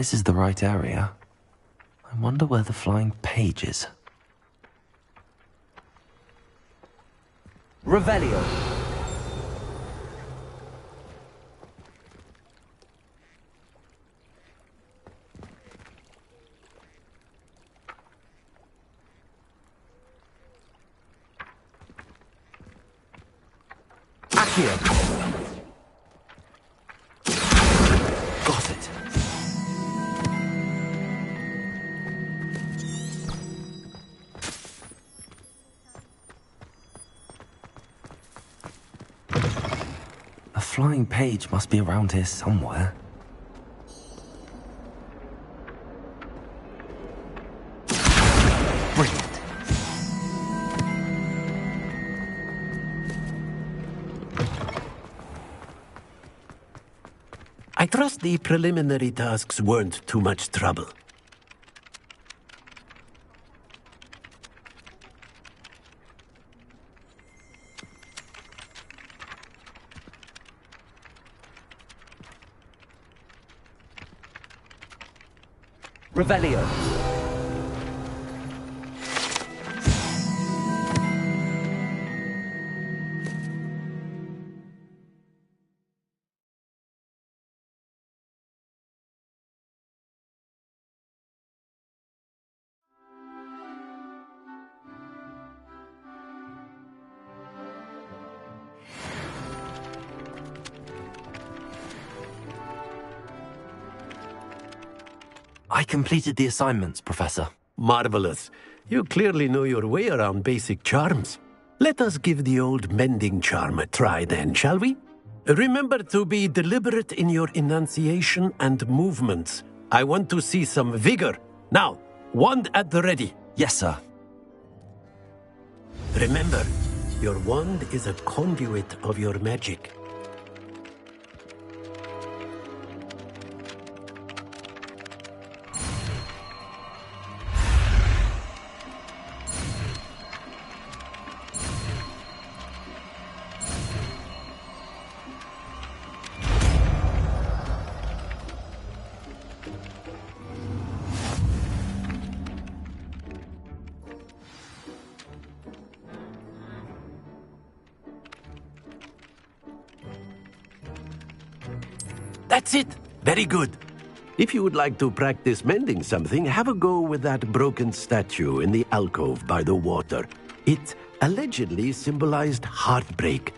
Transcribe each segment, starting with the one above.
this is the right area. I wonder where the flying page is. Revelio. Accio. Got it. A flying page must be around here somewhere. Brilliant. I trust the preliminary tasks weren't too much trouble. Revelio. I completed the assignments, Professor. Marvelous. You clearly know your way around basic charms. Let us give the old mending charm a try then, shall we? Remember to be deliberate in your enunciation and movements. I want to see some vigor. Now, wand at the ready. Yes, sir. Remember, your wand is a conduit of your magic. That's it! Very good. If you would like to practice mending something, have a go with that broken statue in the alcove by the water. It allegedly symbolized heartbreak.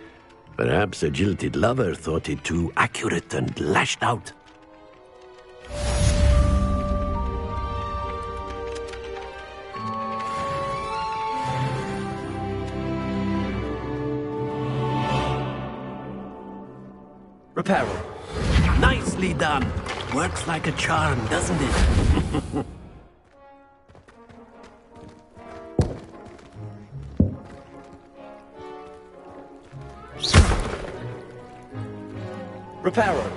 Perhaps a jilted lover thought it too accurate and lashed out. Repairo. Nicely done. Works like a charm, doesn't it? Repairo.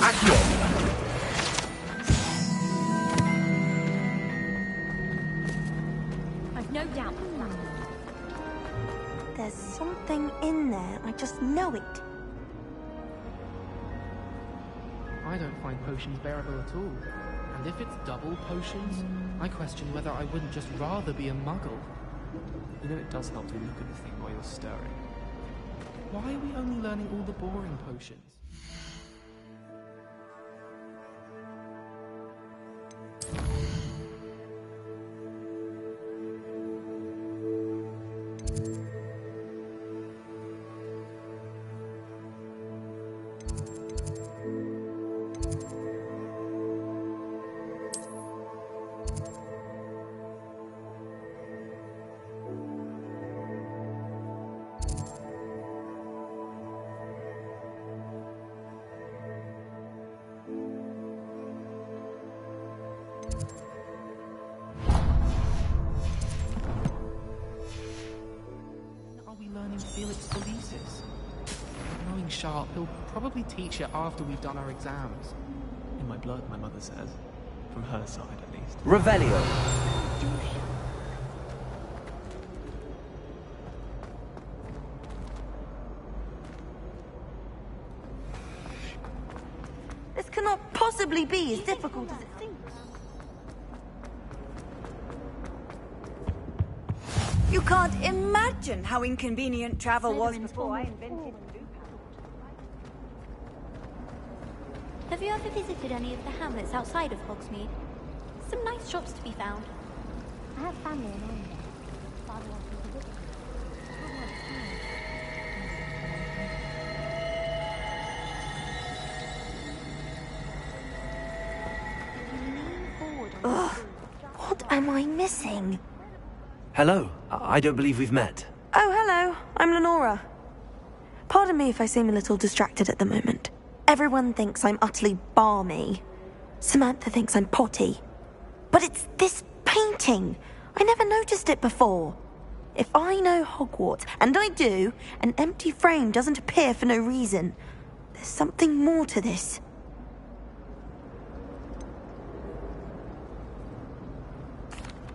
Accio. I've no doubt of that. There's something in there. I just know it. I don't find potions bearable at all. And if it's double potions, I question whether I wouldn't just rather be a muggle. You know, it does help to look at the thing while you're stirring. Why are we only learning all the boring potions? Learning Felix Felicis. Knowing Sharp, he'll probably teach it after we've done our exams. In my blood, my mother says. From her side, at least. Revelio. This cannot possibly be as difficult as it seems. You can't imagine how inconvenient travel was before I invented loop. Have you ever visited any of the hamlets outside of Hogsmead? Some nice shops to be found. I have family in Ireland. Father wants me to visit. Ugh, what am I missing? Hello. I don't believe we've met. Oh, hello. I'm Lenora. Pardon me if I seem a little distracted at the moment. Everyone thinks I'm utterly balmy. Samantha thinks I'm potty. But it's this painting. I never noticed it before. If I know Hogwarts, and I do, an empty frame doesn't appear for no reason. There's something more to this.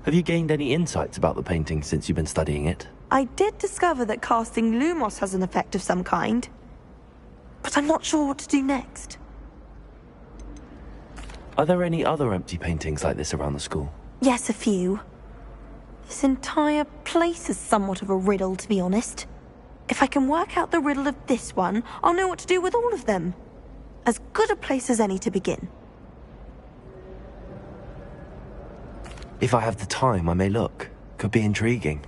Have you gained any insights about the painting since you've been studying it? I did discover that casting Lumos has an effect of some kind. But I'm not sure what to do next. Are there any other empty paintings like this around the school? Yes, a few. This entire place is somewhat of a riddle, to be honest. If I can work out the riddle of this one, I'll know what to do with all of them. As good a place as any to begin. If I have the time, I may look. Could be intriguing.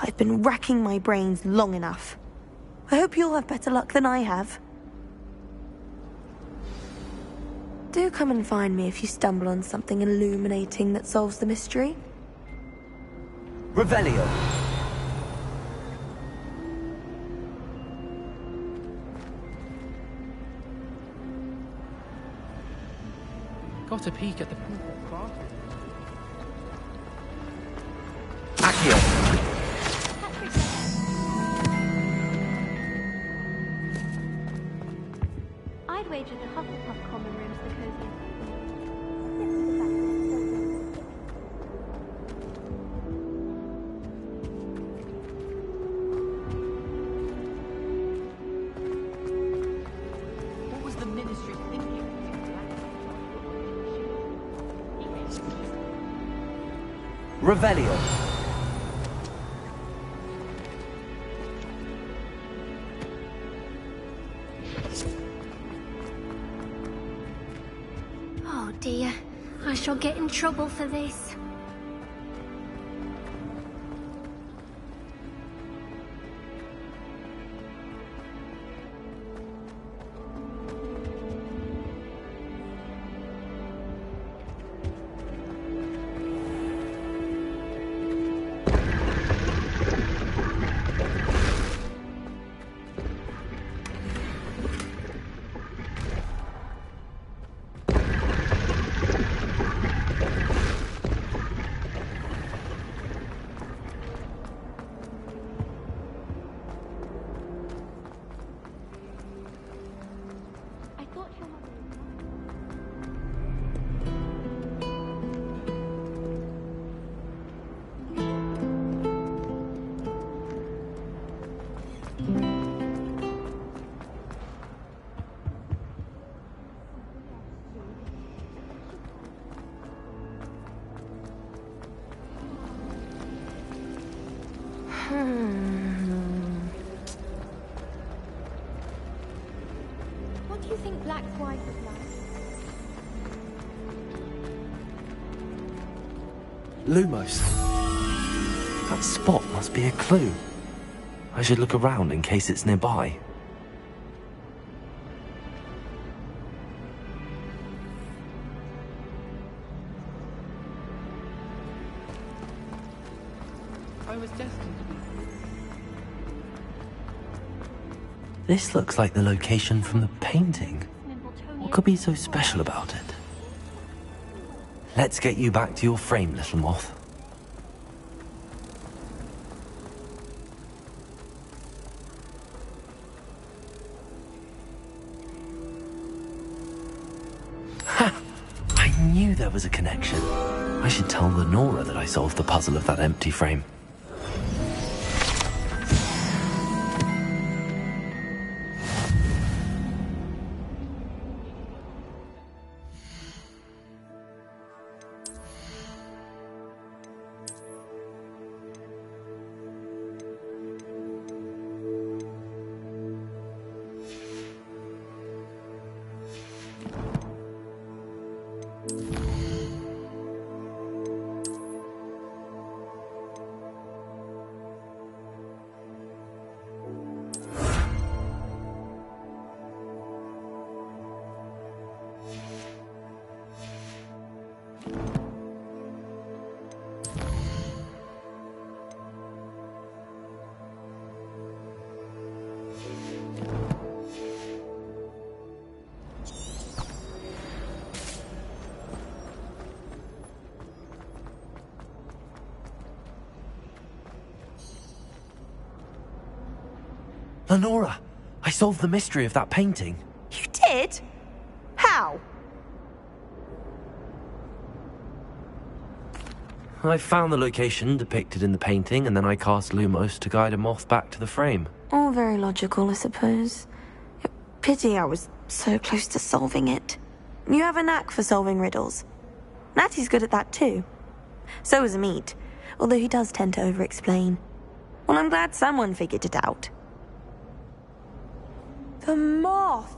I've been racking my brains long enough. I hope you'll have better luck than I have. Do come and find me if you stumble on something illuminating that solves the mystery. Revelio. Got a peek at the craft. Accio. I'd wager the Hufflepuff common room's the coziest. What was the Ministry thinking? Revelio. Oh dear, I shall get in trouble for this. think black's white is like? Lumos. That spot must be a clue. I should look around in case it's nearby. I was destined to be. This looks like the location from the painting. What could be so special about it? Let's get you back to your frame, little moth. Ha! I knew there was a connection. I should tell Lenora that I solved the puzzle of that empty frame. Lenora, I solved the mystery of that painting. You did? How? I found the location depicted in the painting, and then I cast Lumos to guide a moth back to the frame. All very logical, I suppose. Pity I was so close to solving it. You have a knack for solving riddles. Natty's good at that too. So is Amit, although he does tend to over-explain. Well, I'm glad someone figured it out. The moth!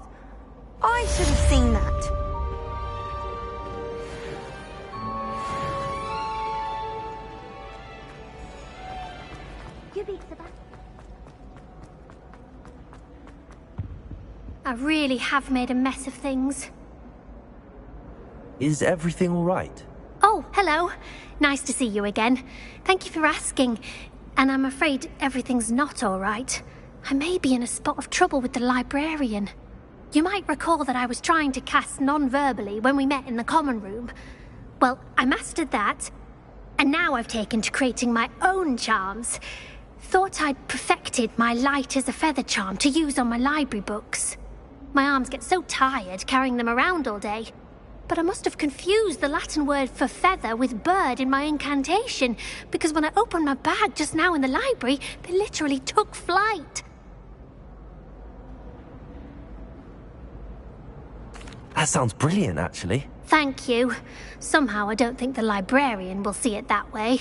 I should have seen that. You beat Sebastian. I really have made a mess of things. Is everything all right? Oh, hello. Nice to see you again. Thank you for asking. And I'm afraid everything's not all right. I may be in a spot of trouble with the librarian. You might recall that I was trying to cast non-verbally when we met in the common room. Well, I mastered that, and now I've taken to creating my own charms. Thought I'd perfected my light as a feather charm to use on my library books. My arms get so tired carrying them around all day. But I must have confused the Latin word for feather with bird in my incantation, because when I opened my bag just now in the library, they literally took flight. That sounds brilliant, actually. Thank you. Somehow I don't think the librarian will see it that way.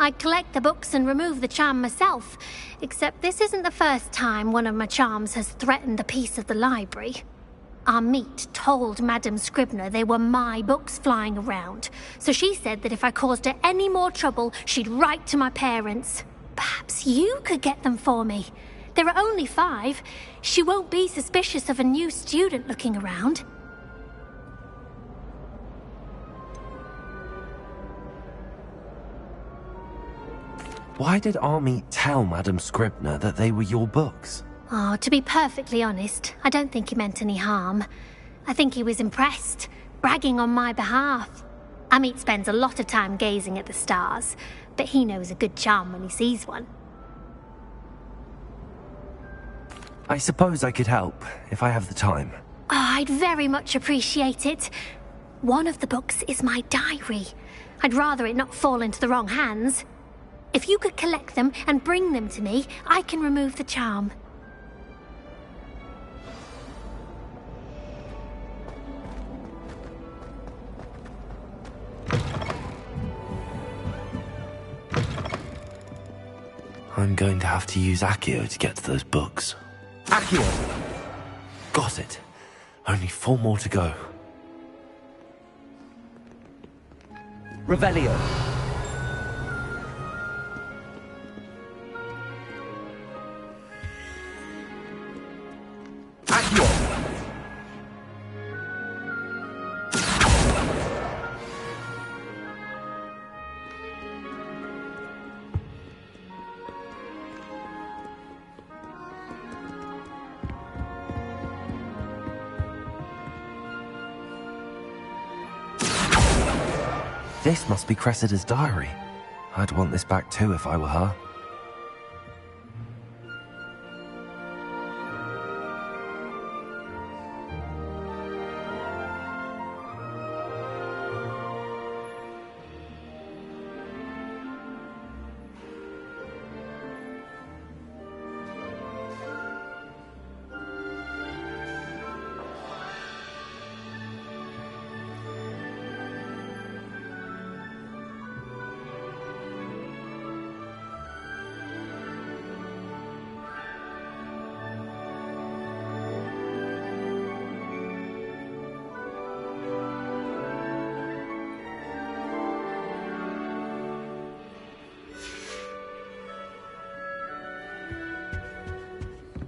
I collect the books and remove the charm myself, except this isn't the first time one of my charms has threatened the peace of the library. Amit told Madame Scribner they were my books flying around, so she said that if I caused her any more trouble, she'd write to my parents. Perhaps you could get them for me. There are only 5. She won't be suspicious of a new student looking around. Why did Amit tell Madame Scribner that they were your books? Oh, to be perfectly honest, I don't think he meant any harm. I think he was impressed, bragging on my behalf. Amit spends a lot of time gazing at the stars, but he knows a good charm when he sees one. I suppose I could help, if I have the time. Oh, I'd very much appreciate it. One of the books is my diary. I'd rather it not fall into the wrong hands. If you could collect them and bring them to me, I can remove the charm. I'm going to have to use Accio to get to those books. Accio! Got it. Only 4 more to go. Revelio. Accio. This must be Cressida's diary. I'd want this back too if I were her.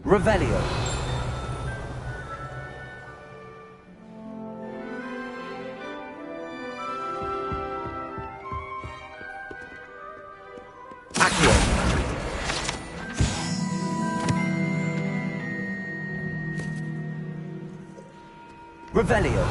Revelio. Accio. Revelio.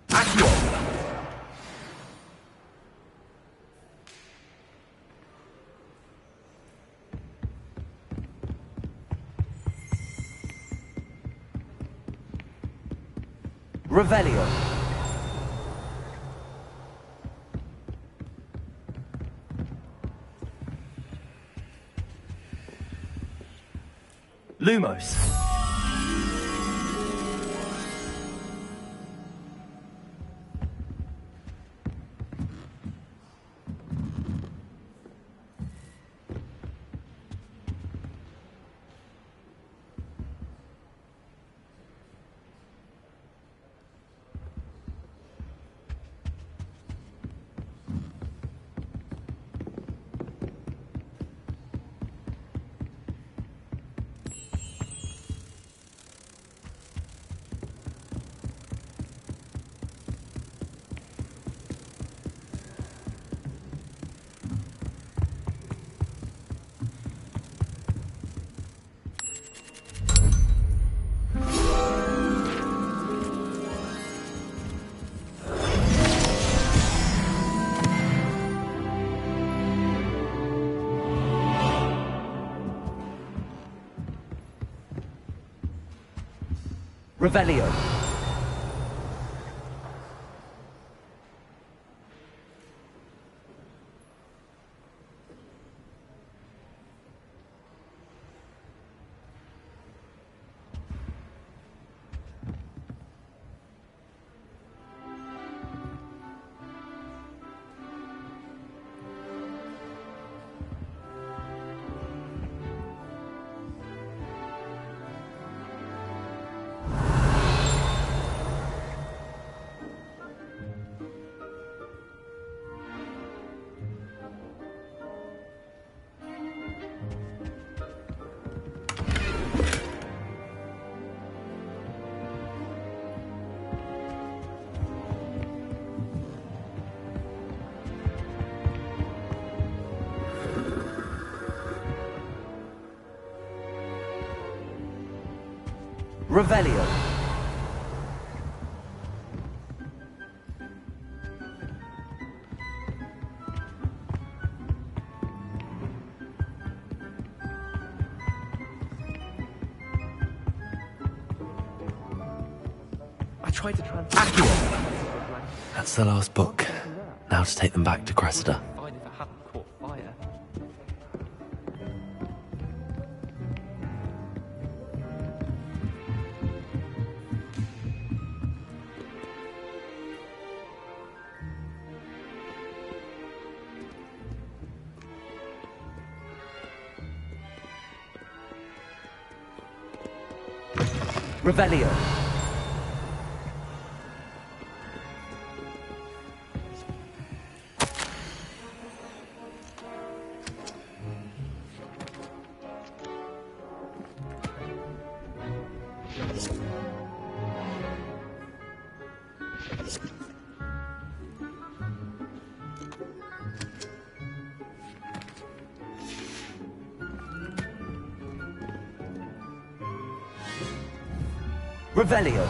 Accio. Revelio. Lumos. Revelio. Revelio. tried to translate. That's the last book. Now to take them back to Cressida. Fine if it hadn't caught fire. Revelio. Revelio.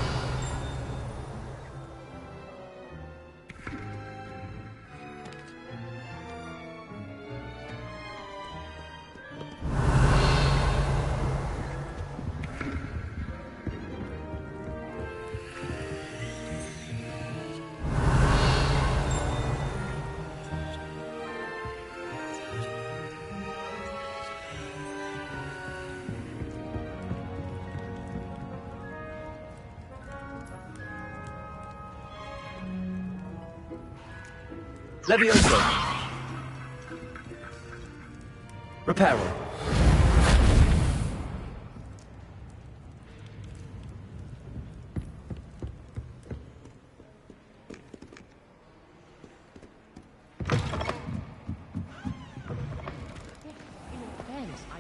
Levioso. Repairo.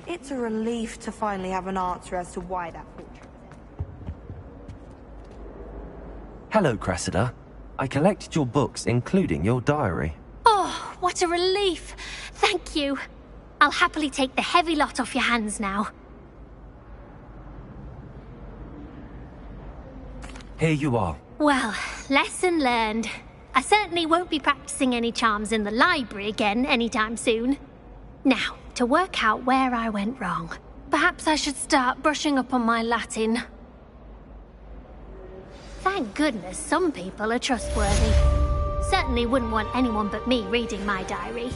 It's a relief to finally have an answer as to why that portrait. Hello, Cressida. I collected your books, including your diary. Oh, what a relief. Thank you. I'll happily take the heavy lot off your hands now. Here you are. Well, lesson learned. I certainly won't be practicing any charms in the library again anytime soon. Now, to work out where I went wrong. Perhaps I should start brushing up on my Latin. Thank goodness some people are trustworthy. Certainly wouldn't want anyone but me reading my diary.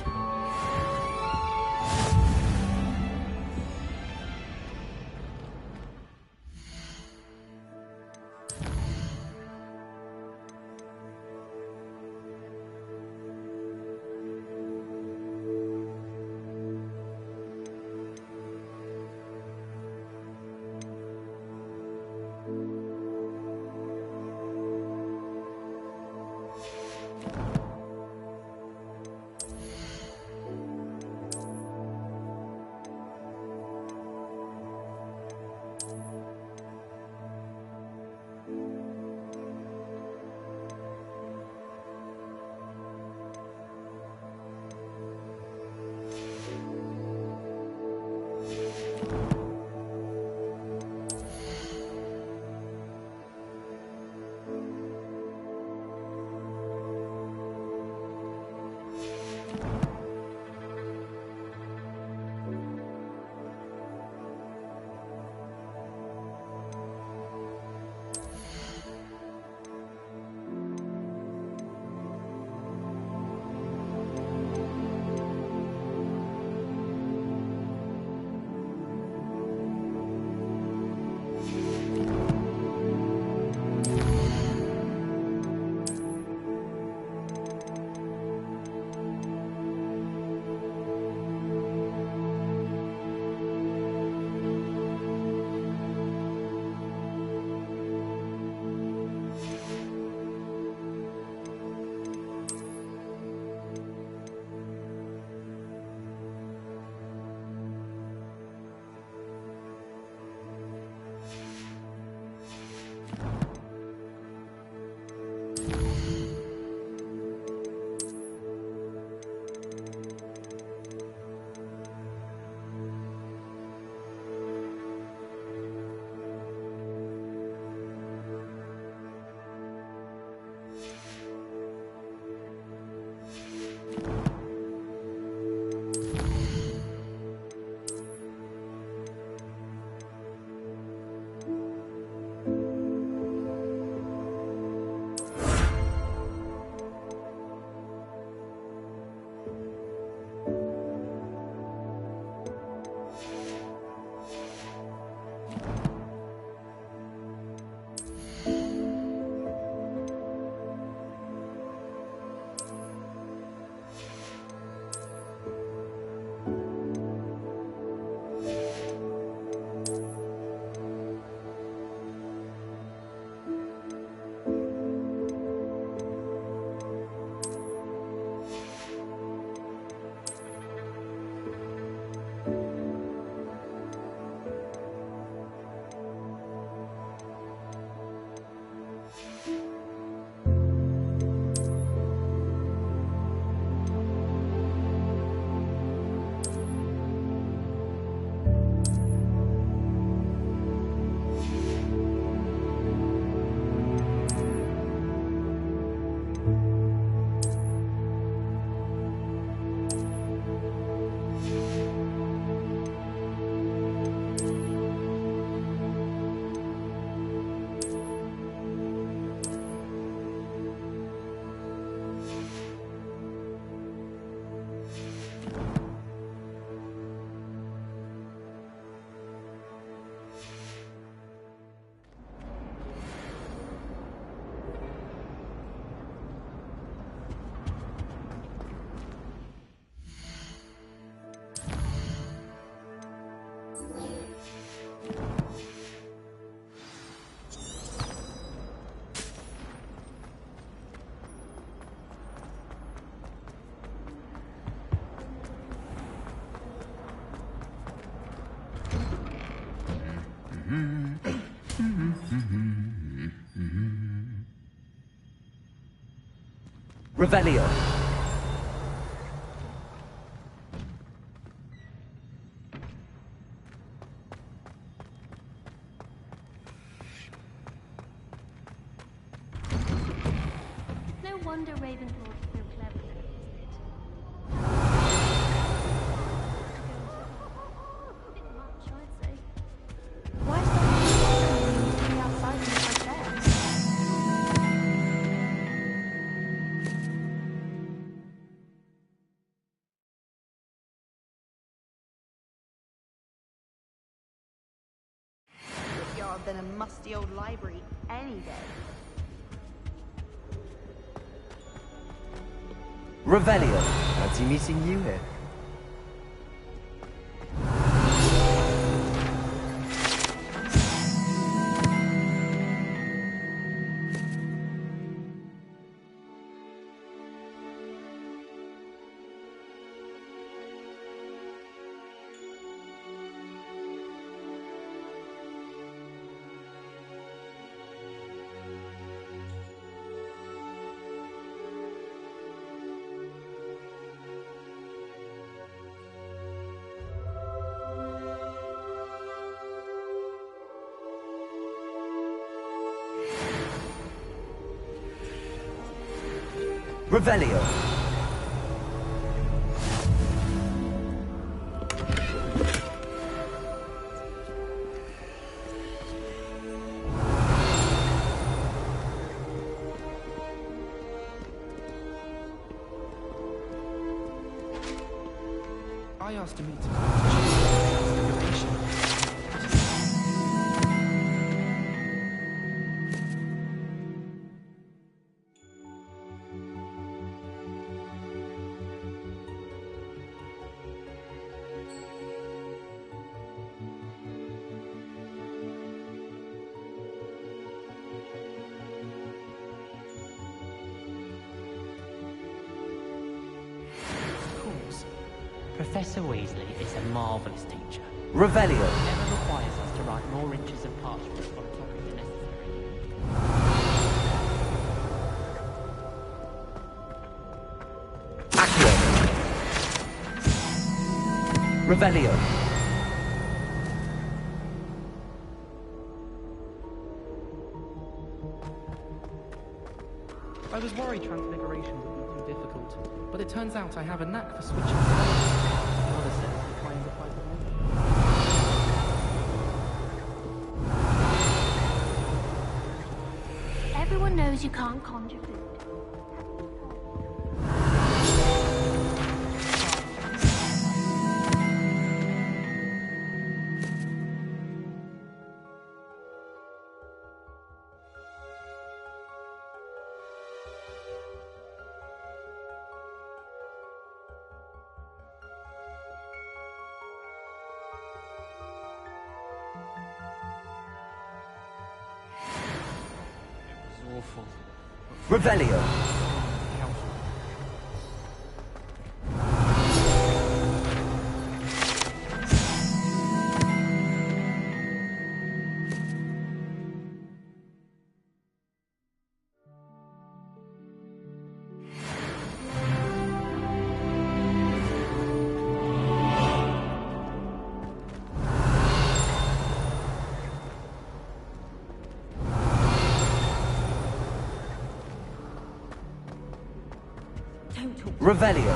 Revelio. No wonder Ravenclaw is so clever, is it? A bit much, I'd say. Why is someone to be outside in the fresh air? Yard than a musty old library any day. Revelio. Fancy meeting you here. Revelio. I asked to meet Transfiguration. Professor Weasley is a marvellous teacher. Revelio. Never requires us to write more inches of parchment on a topic than necessary. Accio. Revelio. I was worried Transfiguration would be too difficult, but it turns out I have a knack for switching spells. Mother says it finds it quite amazing. Everyone knows you can't conjure food. Awful. Revelio. Revelio.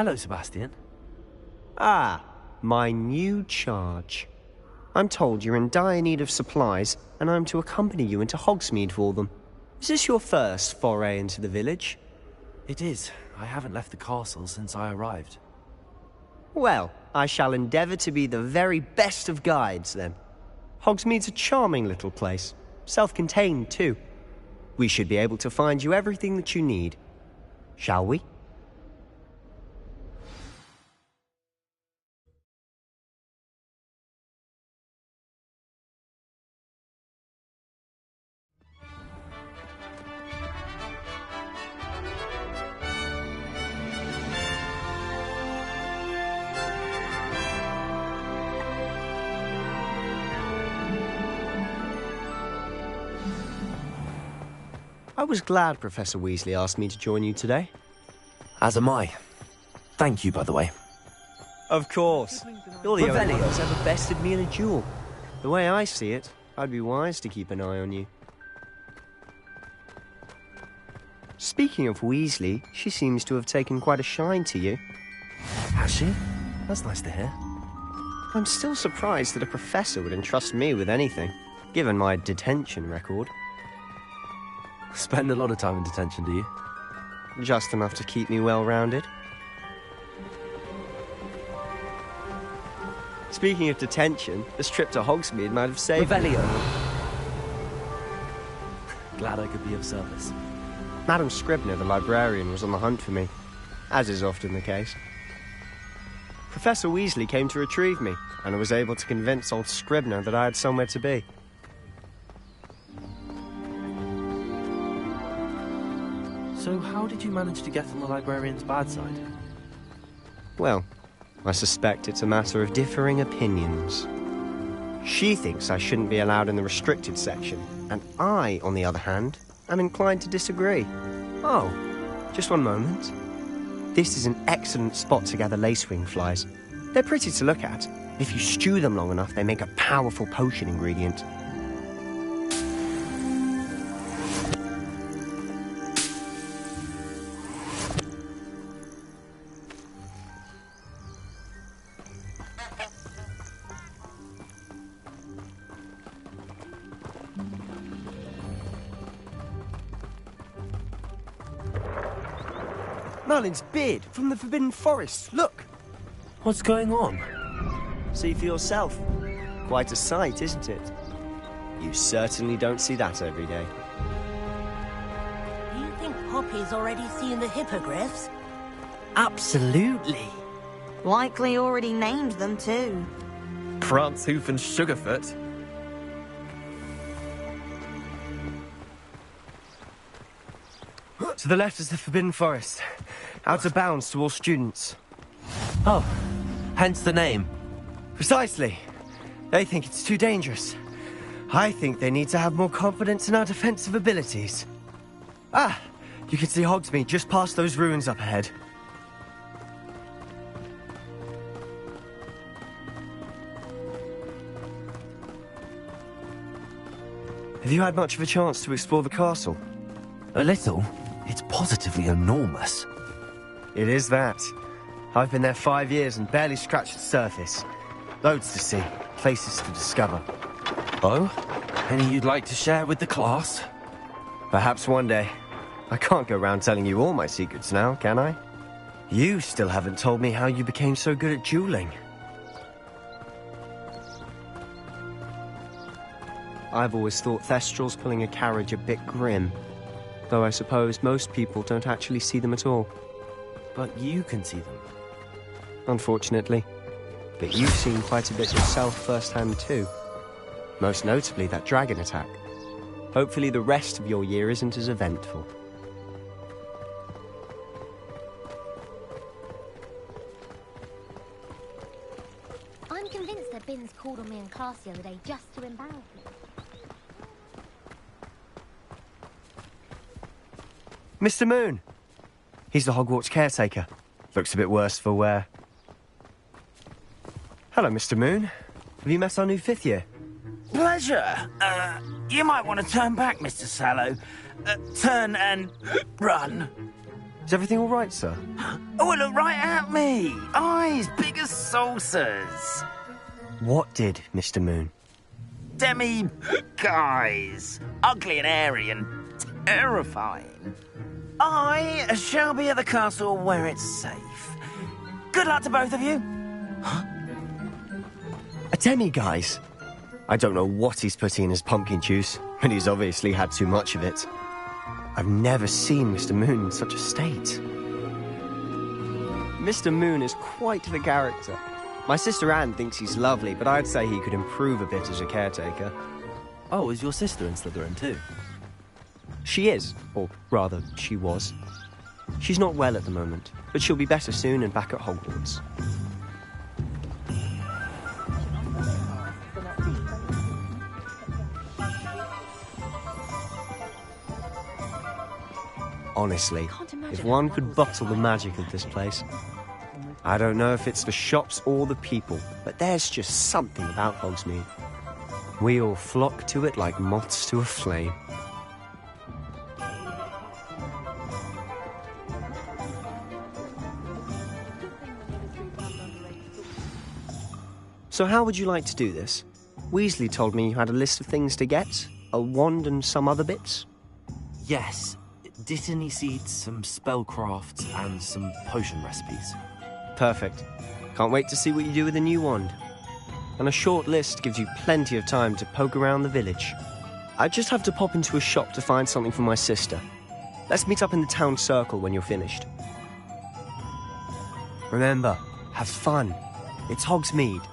Hello, Sebastian. Ah, my new charge. I'm told you're in dire need of supplies, and I'm to accompany you into Hogsmead for them. Is this your first foray into the village? It is. I haven't left the castle since I arrived. Well, I shall endeavour to be the very best of guides, then. Hogsmead's a charming little place. Self-contained, too. We should be able to find you everything that you need. Shall we? I was glad Professor Weasley asked me to join you today. As am I. Thank you, by the way. Of course. You're the only one Revelio. that's ever bested me in a duel. The way I see it, I'd be wise to keep an eye on you. Speaking of Weasley, she seems to have taken quite a shine to you. Has she? That's nice to hear. I'm still surprised that a professor would entrust me with anything, given my detention record. Spend a lot of time in detention, do you? Just enough to keep me well-rounded. Speaking of detention, this trip to Hogsmeade might have saved Revelio. Glad I could be of service. Madam Scribner, the librarian, was on the hunt for me, as is often the case. Professor Weasley came to retrieve me, and I was able to convince old Scribner that I had somewhere to be. So how did you manage to get on the librarian's bad side? Well, I suspect it's a matter of differing opinions. She thinks I shouldn't be allowed in the restricted section, and I, on the other hand, am inclined to disagree. Oh, just one moment. This is an excellent spot to gather lacewing flies. They're pretty to look at. If you stew them long enough, they make a powerful potion ingredient. Merlin's beard from the Forbidden Forest. Look! What's going on? See for yourself. Quite a sight, isn't it? You certainly don't see that every day. Do you think Poppy's already seen the hippogriffs? Absolutely. Likely already named them too. Prancehoof and Sugarfoot. To the left is the Forbidden Forest. Out of bounds to all students. Oh, hence the name. Precisely. They think it's too dangerous. I think they need to have more confidence in our defensive abilities. Ah, you can see Hogsmeade just past those ruins up ahead. Have you had much of a chance to explore the castle? A little. It's positively enormous. It is that. I've been there 5 years and barely scratched the surface. Loads to see, places to discover. Oh? Any you'd like to share with the class? Perhaps one day. I can't go round telling you all my secrets now, can I? You still haven't told me how you became so good at dueling. I've always thought Thestrals pulling a carriage a bit grim. Though I suppose most people don't actually see them at all. But you can see them. Unfortunately. But you've seen quite a bit yourself firsthand too. Most notably that dragon attack. Hopefully the rest of your year isn't as eventful. I'm convinced that Binns called on me in class the other day just to embarrass me. Mr. Moon! He's the Hogwarts caretaker. Looks a bit worse for wear. Hello, Mr. Moon. Have you met our new 5th year? Pleasure. You might want to turn back, Mr. Sallow. Turn and run. Is everything all right, sir? Oh, look right at me! Eyes big as saucers! What did, Mr. Moon? Demi guys! Ugly and hairy and terrifying. I shall be at the castle where it's safe. Good luck to both of you. A demi-guise? I don't know what he's putting in his pumpkin juice, but he's obviously had too much of it. I've never seen Mr. Moon in such a state. Mr. Moon is quite the character. My sister Anne thinks he's lovely, but I'd say he could improve a bit as a caretaker. Oh, is your sister in Slytherin too? She is, or rather, she was. She's not well at the moment, but she'll be better soon and back at Hogwarts. Honestly, if one could bottle the magic of this place. I don't know if it's the shops or the people, but there's just something about Hogsmeade. We all flock to it like moths to a flame. So how would you like to do this? Weasley told me you had a list of things to get, a wand and some other bits. Yes. Dittany seeds, some spellcrafts, and some potion recipes. Perfect. Can't wait to see what you do with the new wand. And a short list gives you plenty of time to poke around the village. I just have to pop into a shop to find something for my sister. Let's meet up in the town circle when you're finished. Remember, have fun. It's Hogsmeade.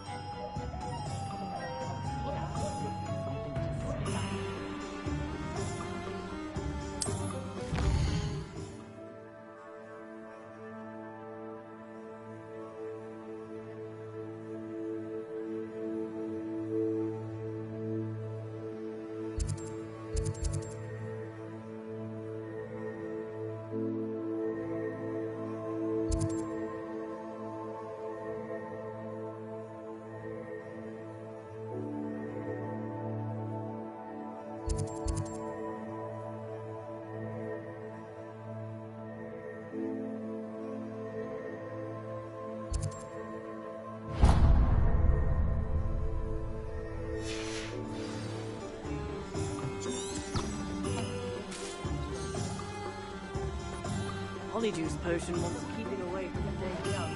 Polyjuice potion wants keeping away from the dead young.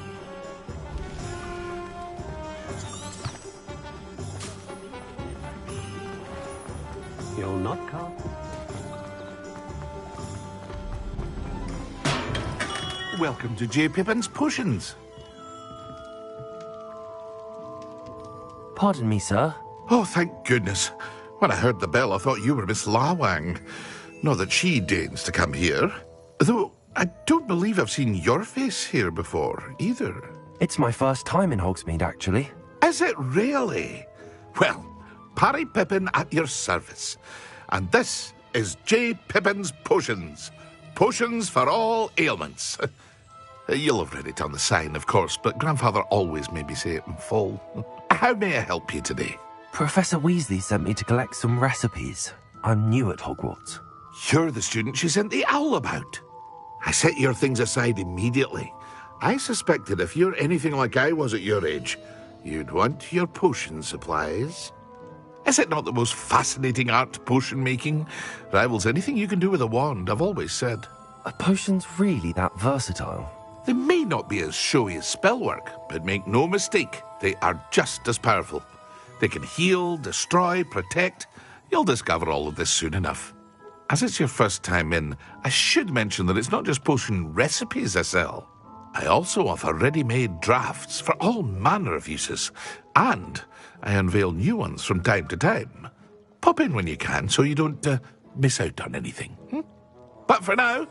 You'll not come. Welcome to J. Pippin's Potions. Pardon me, sir. Oh, thank goodness. When I heard the bell, I thought you were Miss Lawang. Not that she deigns to come here. Though I don't believe I've seen your face here before, either. It's my first time in Hogsmeade, actually. Is it really? Well, Parry Pippin at your service. And this is J. Pippin's Potions. Potions for all ailments. You'll have read it on the sign, of course, but Grandfather always made me say it in full. How may I help you today? Professor Weasley sent me to collect some recipes. I'm new at Hogwarts. You're the student she sent the owl about. I set your things aside immediately. I suspected if you're anything like I was at your age, you'd want your potion supplies. Is it not the most fascinating art, potion making? Rivals anything you can do with a wand, I've always said. Are potions really that versatile? They may not be as showy as spellwork, but make no mistake, they are just as powerful. They can heal, destroy, protect. You'll discover all of this soon enough. As it's your first time in, I should mention that it's not just potion recipes I sell. I also offer ready-made drafts for all manner of uses, and I unveil new ones from time to time. Pop in when you can so you don't miss out on anything. But for now,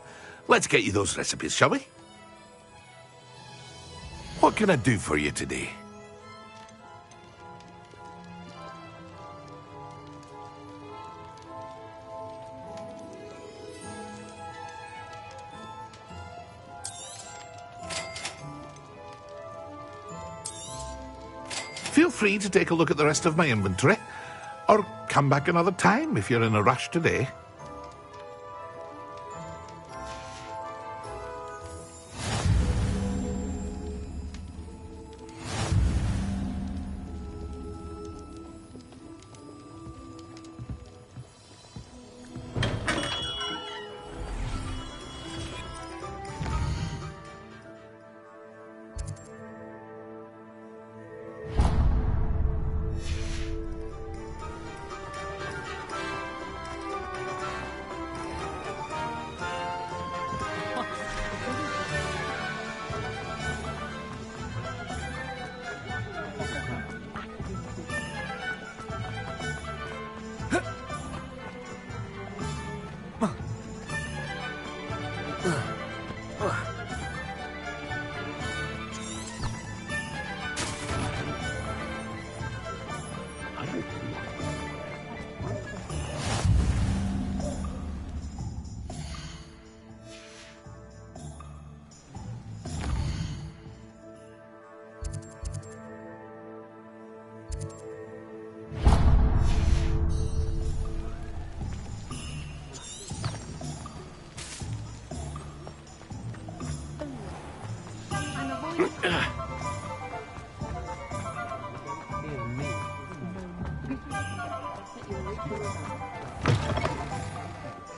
let's get you those recipes, shall we? What can I do for you today? Feel free to take a look at the rest of my inventory, or come back another time if you're in a rush today.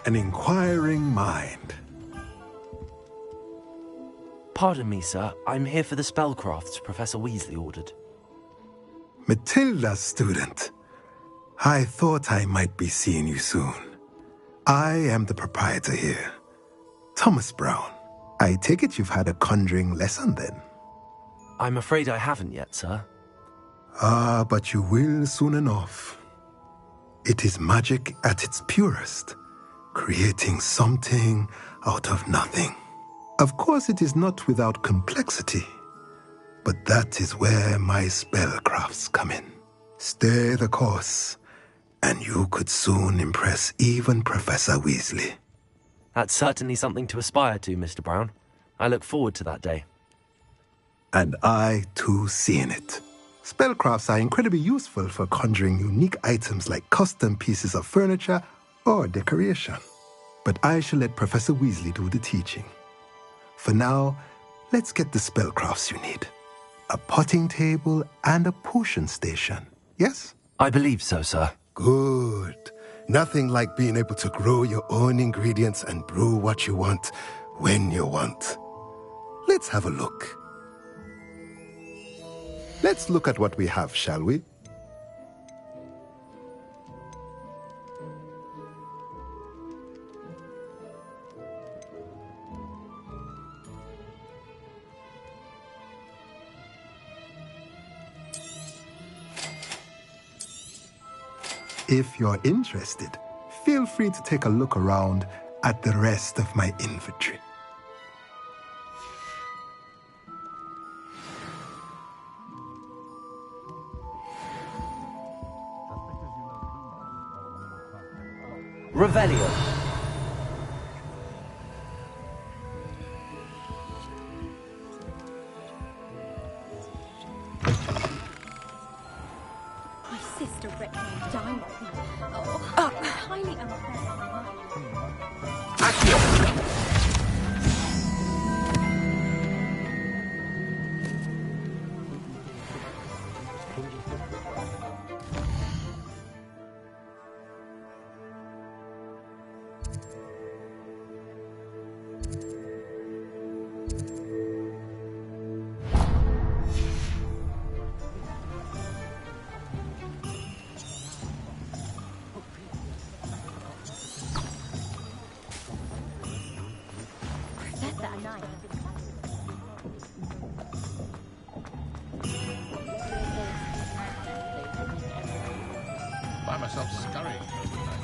An inquiring mind. Pardon me, sir. I'm here for the spellcrafts Professor Weasley ordered. Matilda's student. I thought I might be seeing you soon. I am the proprietor here, Thomas Brown. I take it you've had a conjuring lesson then? I'm afraid I haven't yet, sir. Ah, but you will soon enough. It is magic at its purest, creating something out of nothing. Of course, it is not without complexity, but that is where my spellcrafts come in. Stay the course, and you could soon impress even Professor Weasley. That's certainly something to aspire to, Mr. Brown. I look forward to that day. And I, too, see in it. Spellcrafts are incredibly useful for conjuring unique items like custom pieces of furniture or decoration. But I shall let Professor Weasley do the teaching. For now, let's get the spellcrafts you need. A potting table and a potion station, yes? I believe so, sir. Good. Nothing like being able to grow your own ingredients and brew what you want when you want. Let's have a look. Let's look at what we have, shall we? If you're interested, feel free to take a look around at the rest of my inventory. Revelio. My sister wrecked my diamond. Oh, highly unfair. Find myself scurrying over the night.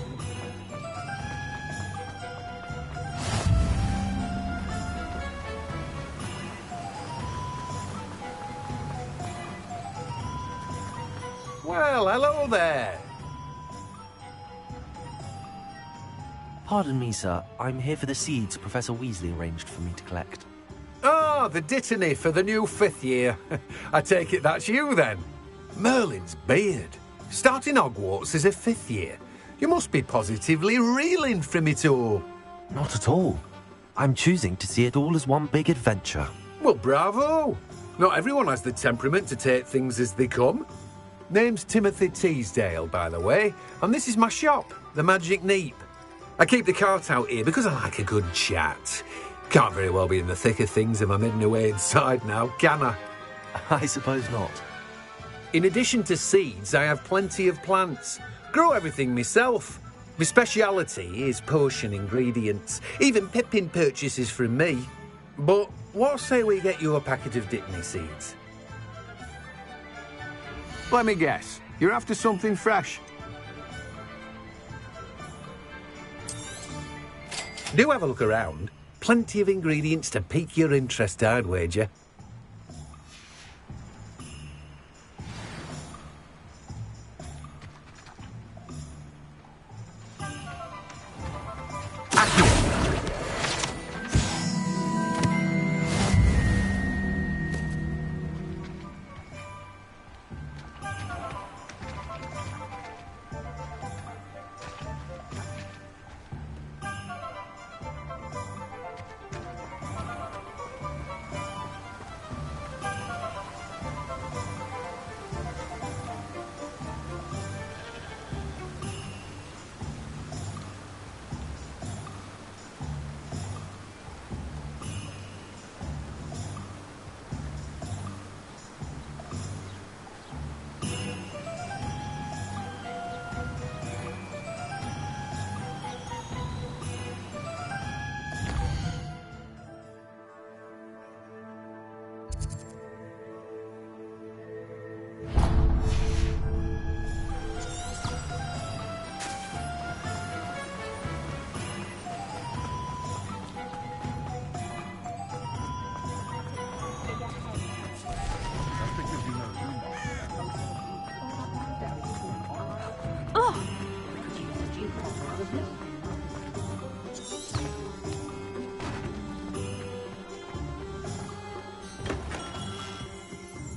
Well, hello there. Pardon me, sir. I'm here for the seeds Professor Weasley arranged for me to collect. Oh, the dittany for the new 5th year. I take it that's you, then. Merlin's beard. Starting Hogwarts as a 5th year. You must be positively reeling from it all. Not at all. I'm choosing to see it all as one big adventure. Well, bravo. Not everyone has the temperament to take things as they come. Name's Timothy Teasdale, by the way, and this is my shop, the Magic Neep. I keep the cart out here because I like a good chat. Can't very well be in the thick of things if I'm hidden away inside now, can I? I suppose not. In addition to seeds, I have plenty of plants. Grow everything myself. My speciality is potion ingredients. Even Pippin purchases from me. But what say we get you a packet of Dittany seeds? Let me guess. You're after something fresh. Do have a look around. Plenty of ingredients to pique your interest, I'd wager.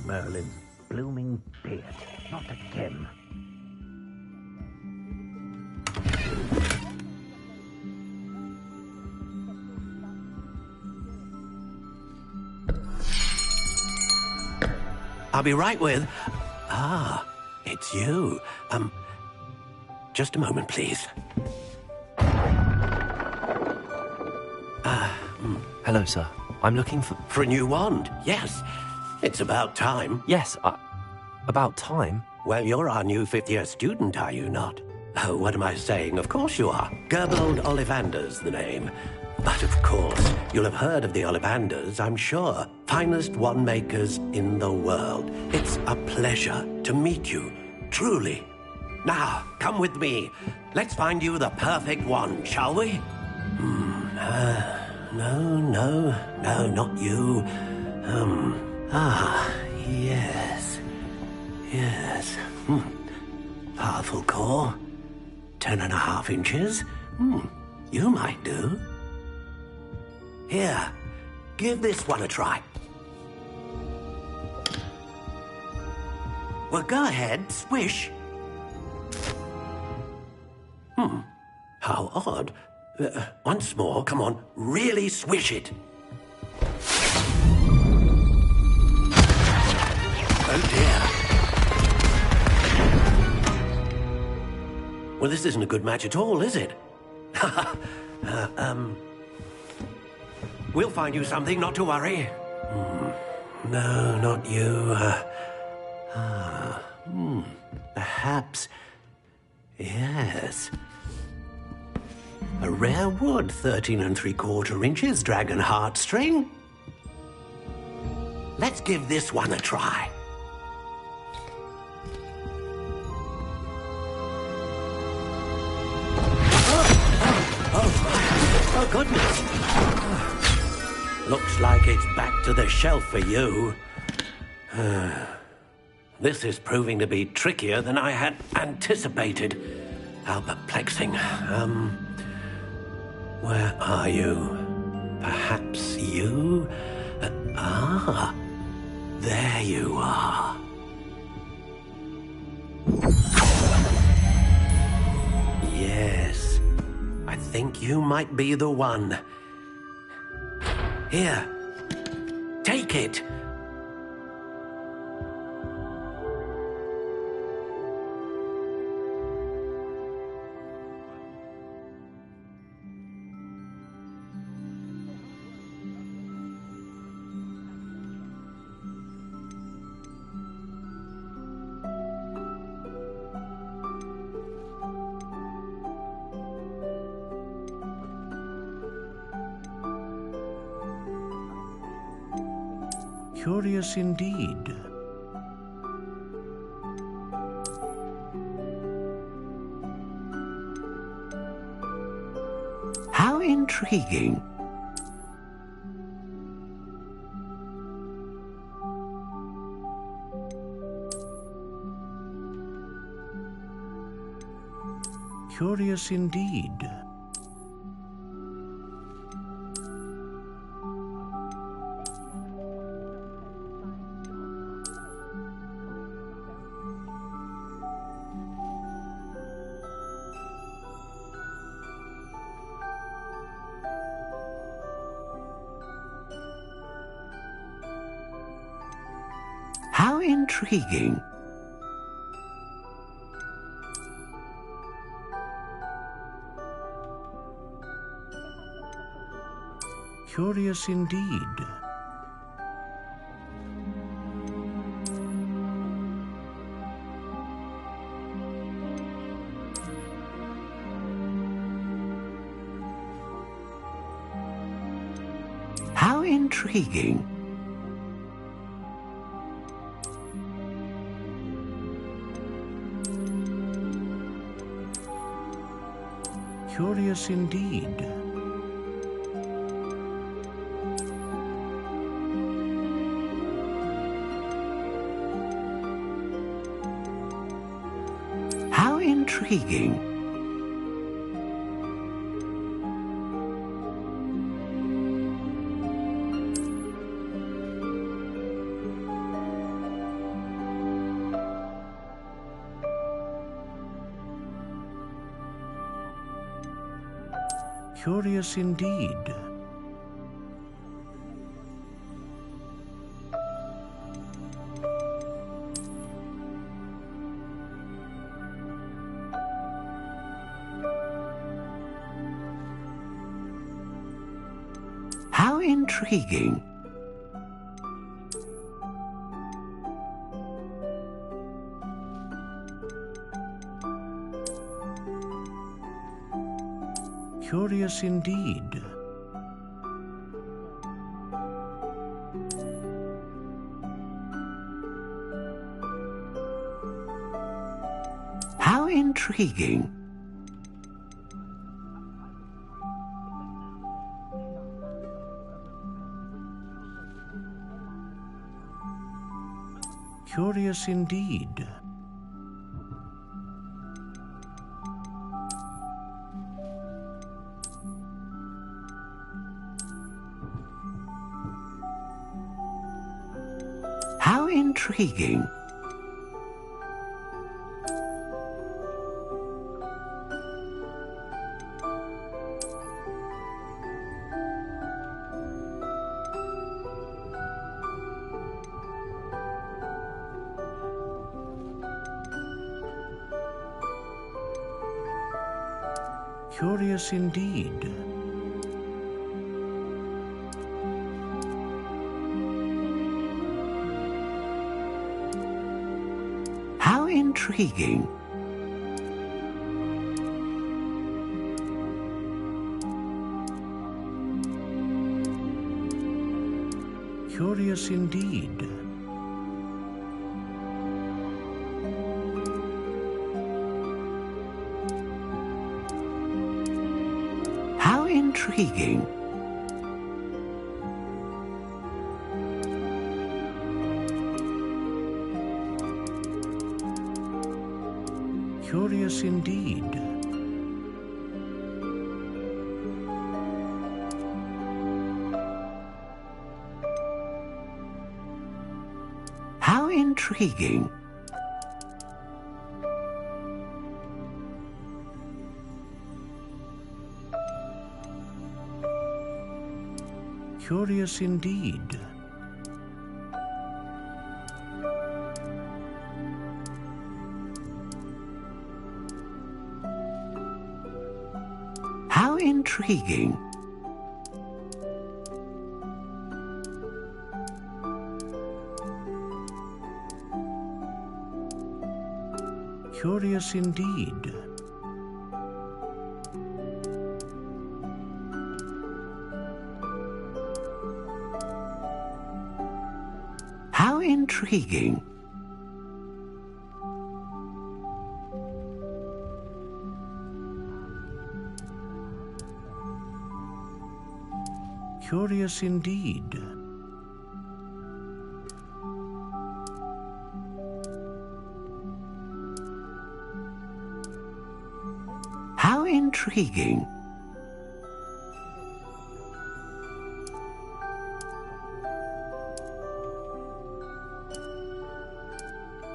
Merlin. Blooming beard. Not again. I'll be right with... Ah, it's you. Just a moment, please. Hello, sir. I'm looking for... For a new wand, yes. It's about time. Yes, about time? Well, you're our new fifth-year student, are you not? Oh, what am I saying? Of course you are. Gerbold Ollivander's the name. But of course, you'll have heard of the Ollivanders, I'm sure. Finest wand makers in the world. It's a pleasure to meet you, truly. Now, come with me. Let's find you the perfect wand, shall we? No, not you. Yes. Powerful core. 10.5 inches. You might do. Here, give this one a try. Well, go ahead, swish. How odd. Once more, come on, really swish it. Oh dear. Well, this isn't a good match at all, is it? We'll find you something, not to worry. No, not you. Perhaps... Yes. A rare wood, 13 3/4 inches, dragon heartstring. Let's give this one a try. Oh, goodness. Looks like it's back to the shelf for you. This is proving to be trickier than I had anticipated. How perplexing. Where are you? Perhaps you? There you are. Yes, I think you might be the one. Here, take it. Curious indeed. How intriguing. Curious indeed. How intriguing. Curious indeed. How intriguing. Curious indeed. How intriguing. Curious indeed. How intriguing. Curious indeed. How intriguing. Curious indeed. How intriguing. Curious indeed. How intriguing. Curious indeed. How intriguing. Curious indeed. How intriguing. Curious indeed. How intriguing. Curious indeed. How intriguing. Curious indeed. How intriguing.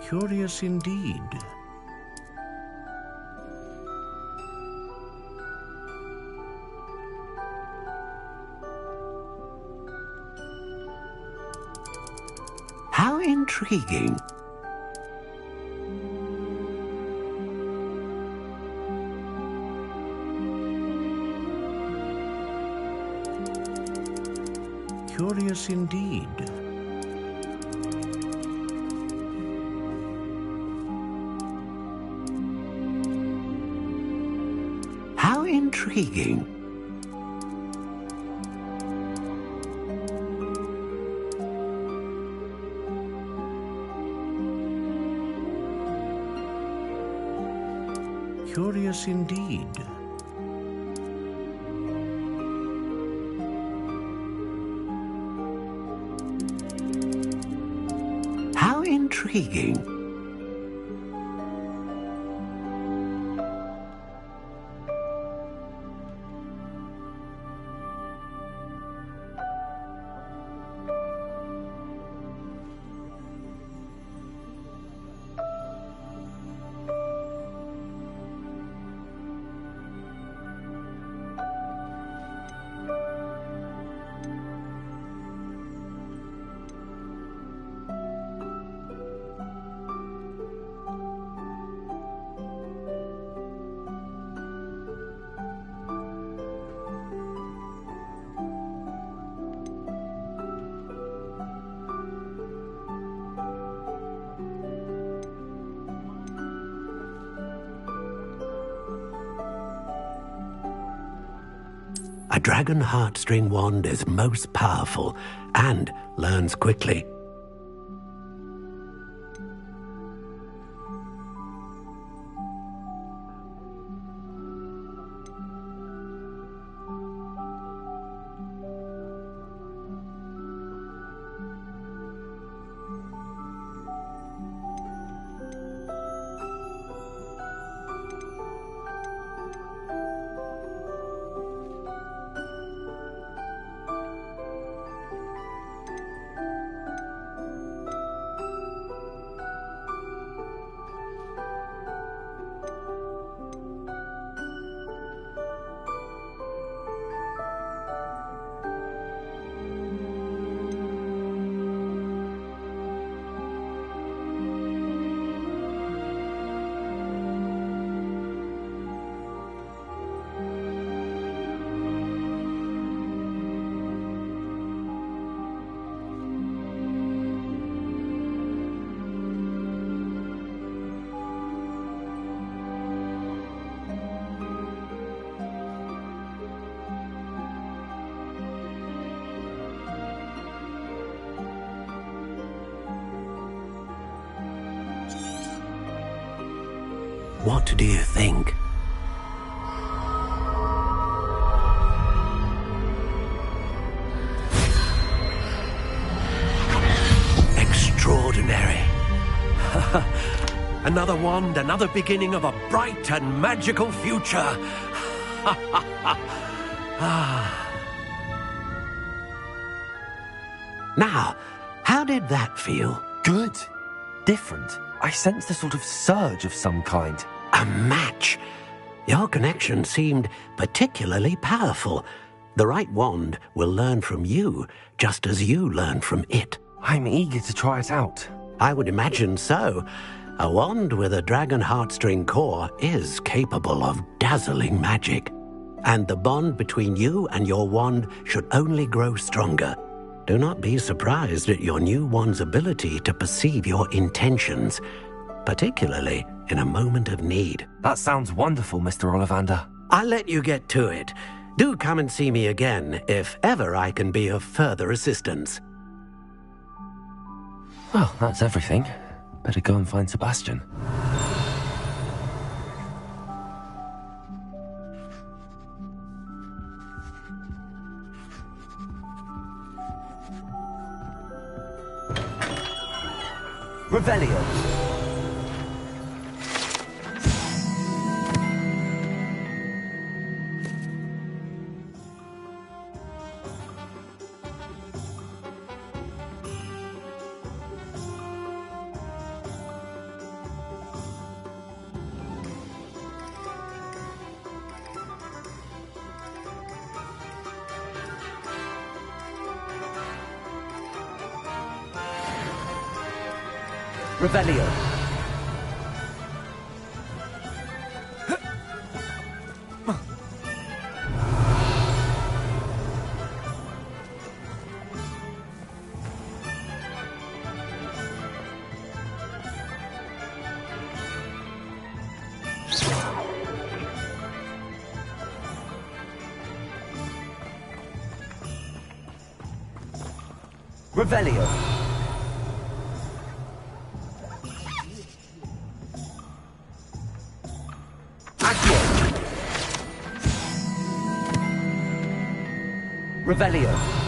Curious indeed. How intriguing. Curious indeed. How intriguing. Curious indeed. How intriguing. A dragon heartstring wand is most powerful and learns quickly. What do you think? Extraordinary. Another wand, another beginning of a bright and magical future. Now, how did that feel? Good. Different. I sensed a sort of surge of some kind. A match. Your connection seemed particularly powerful. The right wand will learn from you, just as you learn from it. I'm eager to try it out. I would imagine so. A wand with a dragon heartstring core is capable of dazzling magic. And the bond between you and your wand should only grow stronger. Do not be surprised at your new wand's ability to perceive your intentions, particularly in a moment of need. That sounds wonderful, Mr. Ollivander. I'll let you get to it. Do come and see me again if ever I can be of further assistance. Well, that's everything. Better go and find Sebastian. Revelio. Revelio. Revelio. Revelio.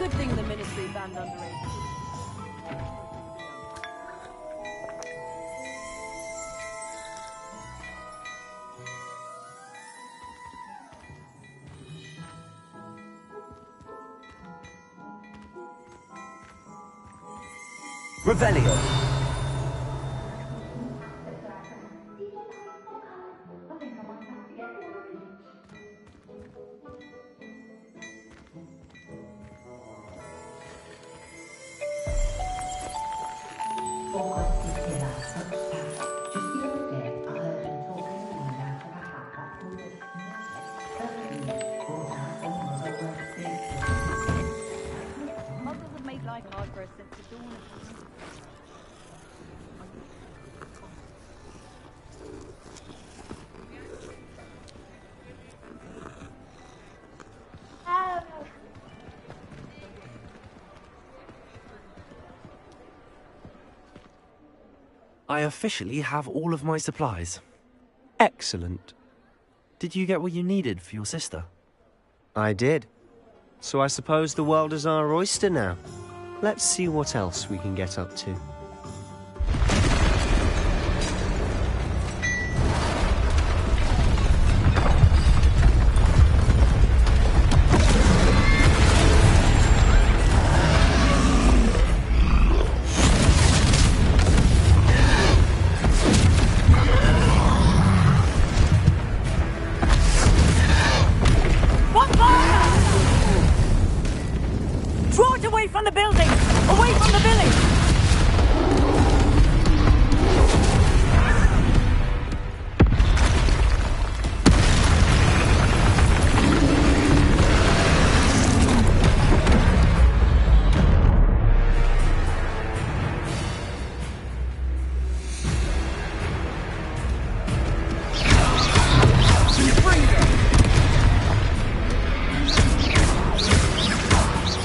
Good thing the Ministry banned underage. Revelio. Muggles have made life hard for us since the dawn of time. I officially have all of my supplies. Excellent. Did you get what you needed for your sister? I did. So I suppose the world is our oyster now. Let's see what else we can get up to. Draw it away from the building! Away from the village!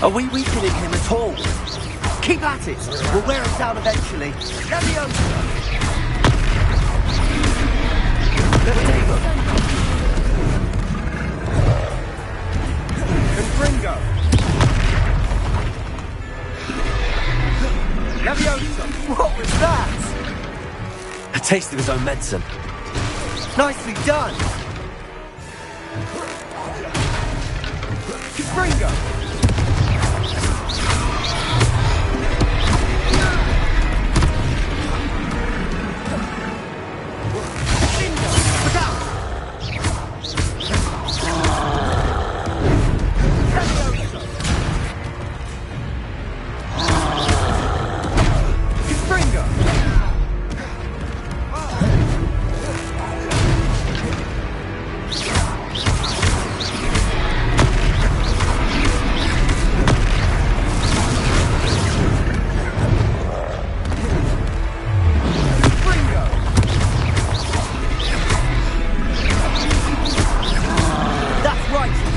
Are we weakening him at all? Keep at it! We'll wear him down eventually. Leviosa! Confringo! Leviosa! What was that? A taste of his own medicine. Nicely done! Confringo!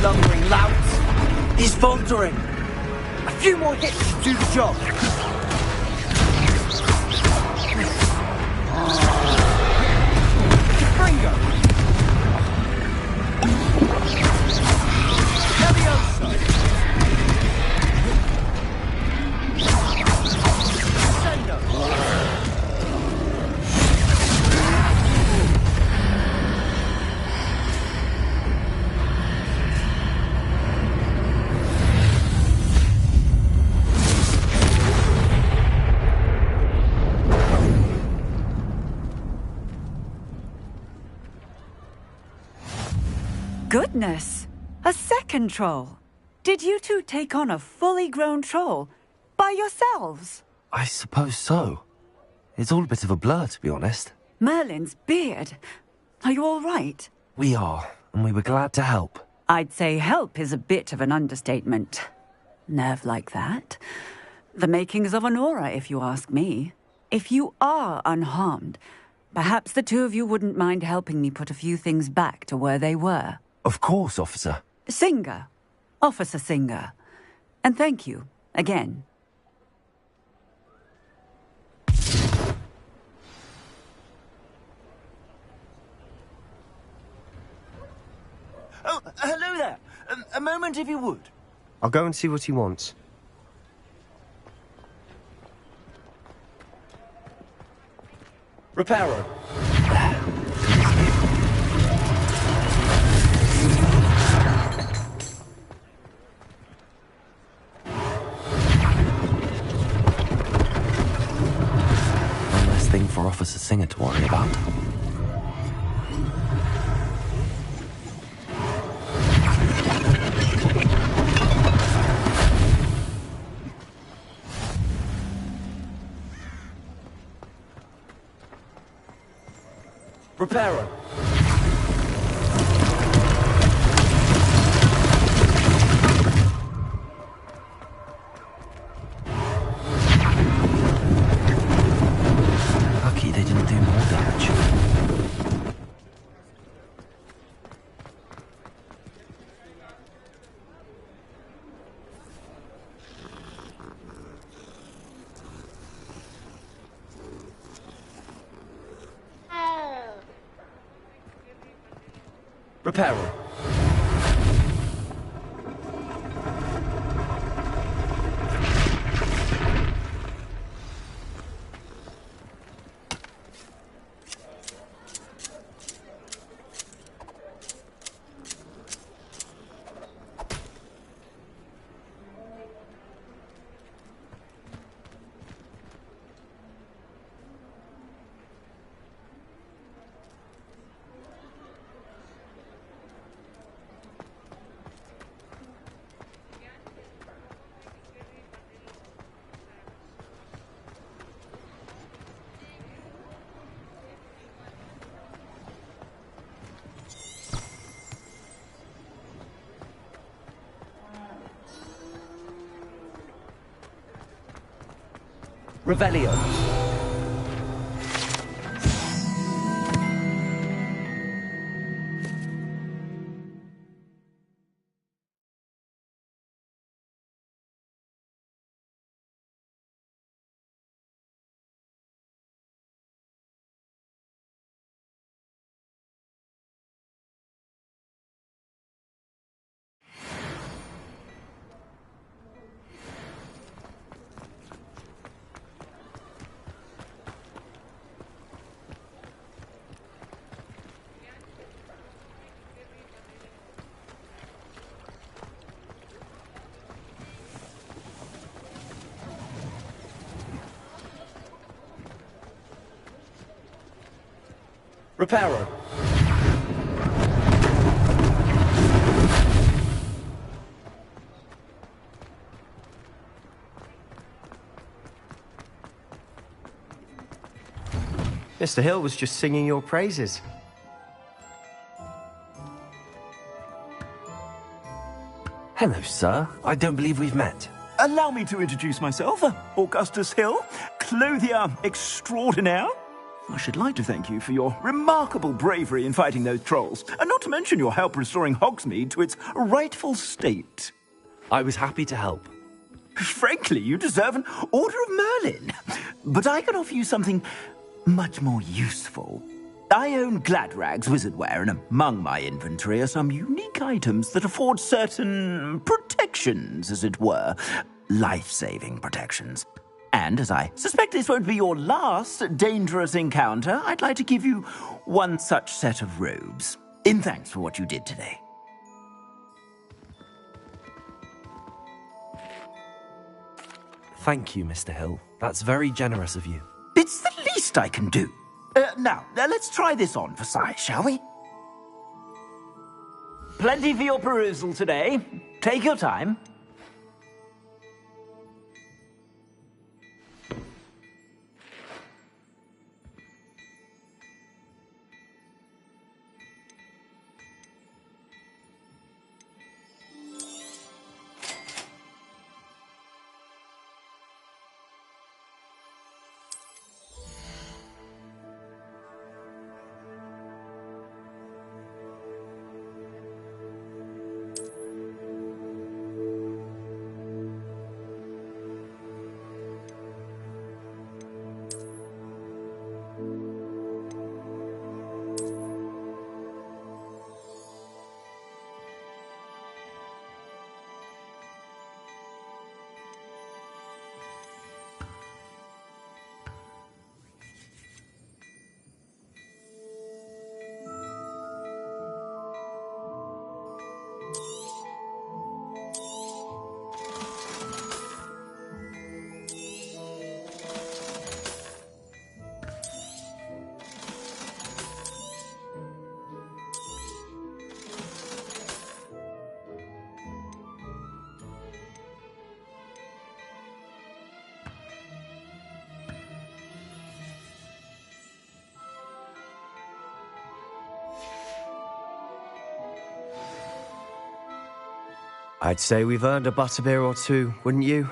Lumbering lout. He's faltering. A few more hits should do the job. Confringo. Leviosa. Sendo. Goodness! A second troll! Did you two take on a fully grown troll? By yourselves? I suppose so. It's all a bit of a blur, to be honest. Merlin's beard. Are you all right? We are, and we were glad to help. I'd say help is a bit of an understatement. Nerve like that. The makings of an aura, if you ask me. If you are unharmed, perhaps the two of you wouldn't mind helping me put a few things back to where they were. Of course, officer. Singer. Officer Singer. And thank you, again. Oh, hello there. A moment if you would. I'll go and see what he wants. Repairo. One less thing for Officer Singer to worry about. Repairo. Lucky they didn't do more damage. Repairo. Revelio. Repairo. Mr. Hill was just singing your praises. Hello, sir. I don't believe we've met. Allow me to introduce myself, Augustus Hill, clothier extraordinaire. I should like to thank you for your remarkable bravery in fighting those trolls, and not to mention your help restoring Hogsmead to its rightful state. I was happy to help. Frankly, you deserve an Order of Merlin. But I can offer you something much more useful. I own Gladrag's wizardware, and among my inventory are some unique items that afford certain protections, as it were. Life-saving protections. And as I suspect this won't be your last dangerous encounter, I'd like to give you one such set of robes, in thanks for what you did today. Thank you, Mr. Hill. That's very generous of you. It's the least I can do. Now, let's try this on for size, shall we? Plenty for your perusal today. Take your time. I'd say we've earned a butterbeer or two, wouldn't you?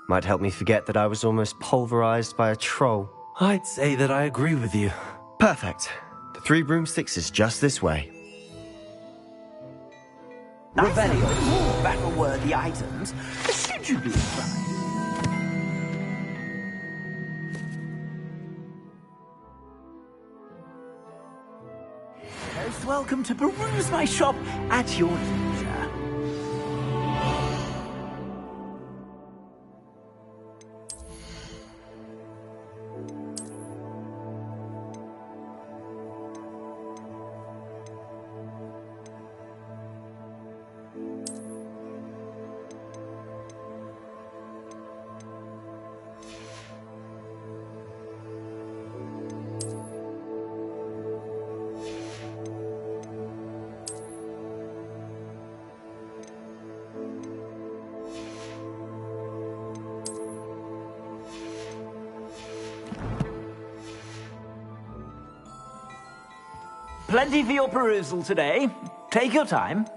Might help me forget that I was almost pulverized by a troll. I'd say that I agree with you. Perfect. The Three Broomsticks is just this way. Repairo, battle-worthy items. Should you be inclined? Most welcome to peruse my shop at your leisure. Plenty for your perusal today. Take your time.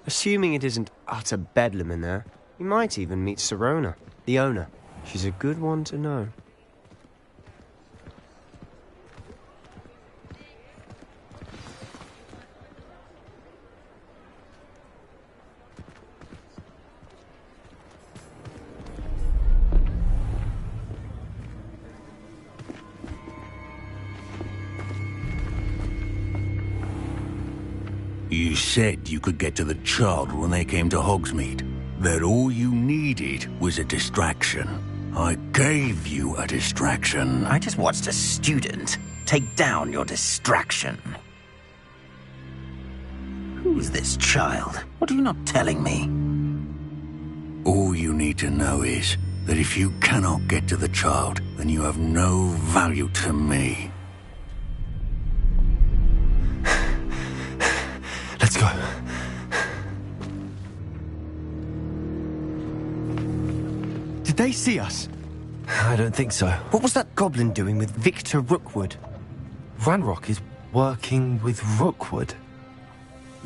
Assuming it isn't utter bedlam in there, you might even meet Sirona, the owner. She's a good one to know. You said you could get to the child when they came to Hogsmead. That all you needed was a distraction. I gave you a distraction. I just watched a student take down your distraction. Who's this child? What are you not telling me? All you need to know is that if you cannot get to the child, then you have no value to me. Let's go. Did they see us? I don't think so. What was that goblin doing with Victor Rookwood? Ranrock is working with Rookwood.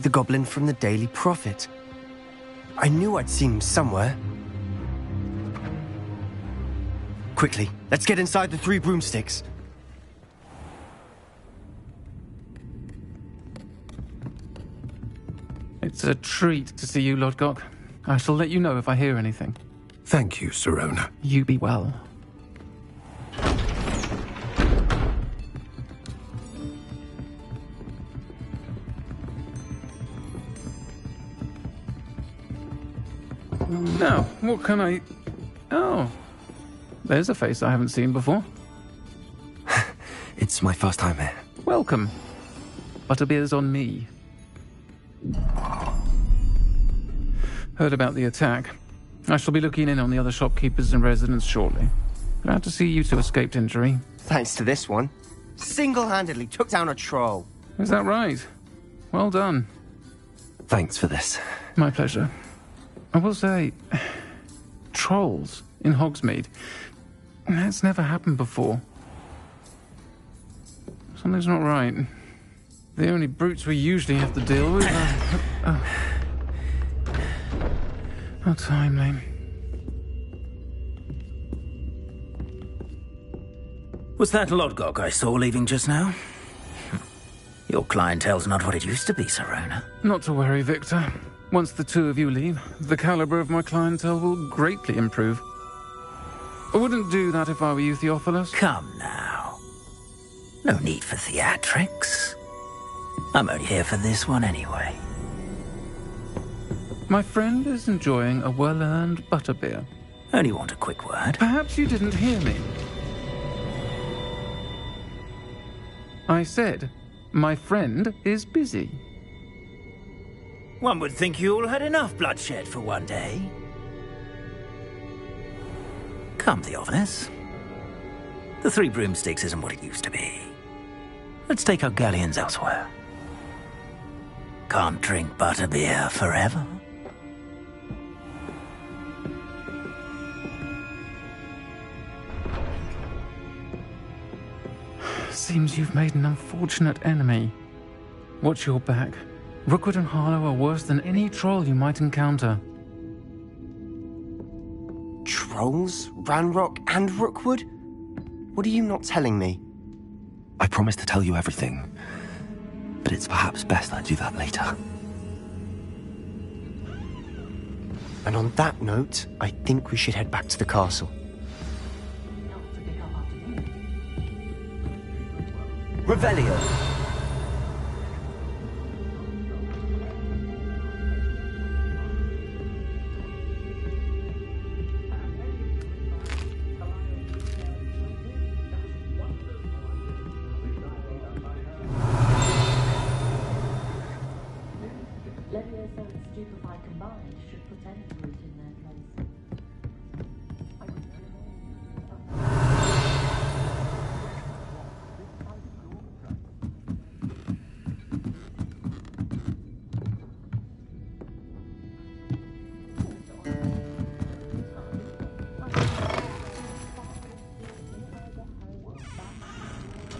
The goblin from the Daily Prophet. I knew I'd seen him somewhere. Quickly, let's get inside the Three Broomsticks. It's a treat to see you, Lodgok. I shall let you know if I hear anything. Thank you, Sirona. You be well. Now, what can I... Oh, there's a face I haven't seen before. It's my first time here. Welcome. Butterbeer's on me. Heard about the attack. I shall be looking in on the other shopkeepers and residents shortly. Glad to see you two escaped injury. Thanks to this one. Single-handedly took down a troll. Is that right? Well done. Thanks for this. My pleasure. I will say, trolls in Hogsmeade. That's never happened before. Something's not right. The only brutes we usually have to deal with are... How timely. Was that Lodgok I saw leaving just now? Your clientele's not what it used to be, Sirona. Not to worry, Victor. Once the two of you leave, the caliber of my clientele will greatly improve. I wouldn't do that if I were you, Theophilus. Come now. No need for theatrics. I'm only here for this one anyway. My friend is enjoying a well-earned butterbeer. Only want a quick word. Perhaps you didn't hear me. I said My friend is busy. One would think you all had enough bloodshed for one day. Come, Theophilus. The Three Broomsticks isn't what it used to be. Let's take our galleons elsewhere. Can't drink butterbeer forever. Seems you've made an unfortunate enemy. Watch your back. Rookwood and Harlow are worse than any troll you might encounter. Trolls? Ranrock and Rookwood? What are you not telling me? I promised to tell you everything, but it's perhaps best I do that later. And on that note, I think we should head back to the castle. Revelio.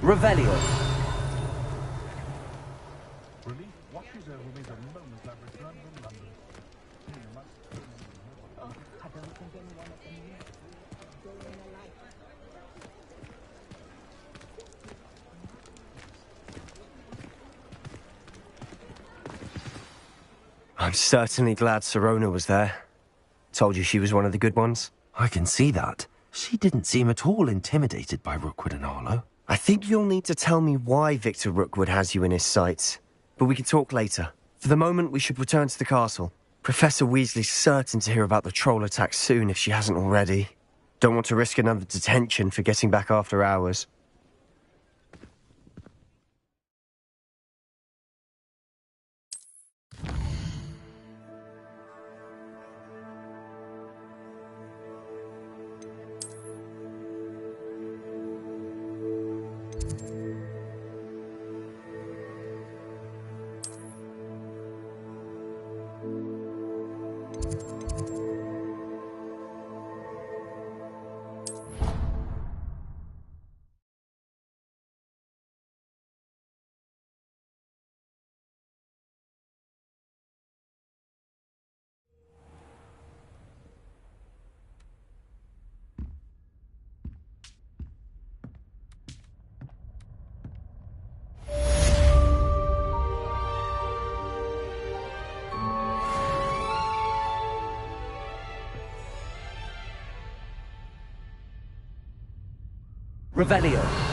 Revelio. I'm certainly glad Sirona was there. Told you she was one of the good ones. I can see that. She didn't seem at all intimidated by Rookwood and Harlow. I think you'll need to tell me why Victor Rookwood has you in his sights. But we can talk later. For the moment, we should return to the castle. Professor Weasley's certain to hear about the troll attack soon if she hasn't already. Don't want to risk another detention for getting back after hours. Revelio.